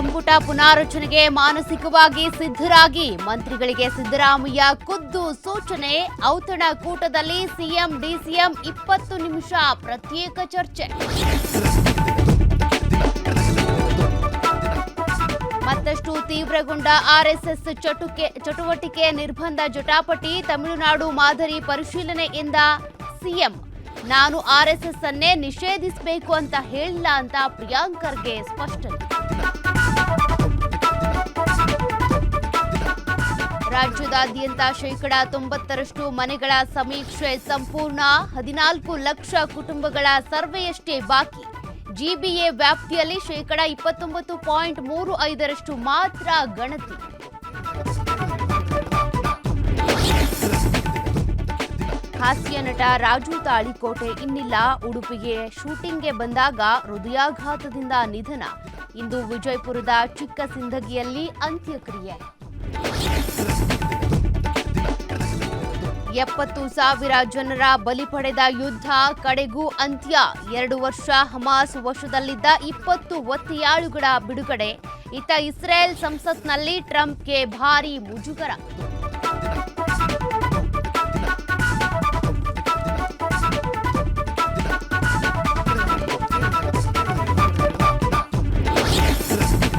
ಸಂಪುಟ ಪುನಾರಚನೆಗೆ ಮಾನಸಿಕವಾಗಿ ಸಿದ್ಧರಾಗಿ ಮಂತ್ರಿಗಳಿಗೆ ಸಿದ್ದರಾಮಯ್ಯ ಖುದ್ದು ಸೂಚನೆ. ಔತಣಕೂಟದಲ್ಲಿ ಸಿಎಂ ಡಿಸಿಎಂ 20 ನಿಮಿಷ ಪ್ರತ್ಯೇಕ ಚರ್ಚೆ. ಮತ್ತಷ್ಟು ತೀವ್ರಗೊಂಡ ಆರ್ಎಸ್ಎಸ್ ಚಟುವಟಿಕೆ ನಿರ್ಬಂಧ ಜಟಾಪಟಿ. ತಮಿಳುನಾಡು ಮಾದರಿ ಪರಿಶೀಲನೆಯಿಂದ ಸಿಎಂ ನಾನು ಆರ್ಎಸ್ಎಸ್ ಅನ್ನೇ ನಿಷೇಧಿಸಬೇಕು ಅಂತ ಹೇಳಿಲ್ಲ ಅಂತ ಪ್ರಿಯಾಂಕ್ ಖರ್ಗೆ ಸ್ಪಷ್ಟನೆ. ರಾಜ್ಯದಾದ್ಯಂತ 90% ಮನೆಗಳ ಸಮೀಕ್ಷೆ ಸಂಪೂರ್ಣ. 14 ಲಕ್ಷ ಕುಟುಂಬಗಳ ಸರ್ವೆಯಷ್ಟೇ ಬಾಕಿ. ಜಿಬಿಎ ವ್ಯಾಪ್ತಿಯಲ್ಲಿ 29.35% ಮಾತ್ರ ಗಣತಿ. ಹಾಸ್ಯ ನಟ ರಾಜು ತಾಳಿಕೋಟೆ ಇನ್ನಿಲ್ಲ. ಉಡುಪಿಗೆ ಶೂಟಿಂಗ್ಗೆ ಬಂದಾಗ ಹೃದಯಾಘಾತದಿಂದ ನಿಧನ. ಇಂದು ವಿಜಯಪುರದ ಚಿಕ್ಕಸಿಂದಗಿಯಲ್ಲಿ ಅಂತ್ಯಕ್ರಿಯೆ. 70,000 ಜನರ ಬಲಿ ಪಡೆದ ಯುದ್ಧ ಕಡೆಗೂ ಅಂತ್ಯ. 2 ವರ್ಷ ಹಮಾಸ್ ವಶದಲ್ಲಿದ್ದ 20 ಒತ್ತೆಯಾಳುಗಳ ಬಿಡುಗಡೆ. ಇತ್ತ ಇಸ್ರೇಲ್ ಸಂಸತ್ನಲ್ಲಿ ಟ್ರಂಪ್ಗೆ ಭಾರೀ ಮುಜುಗರ.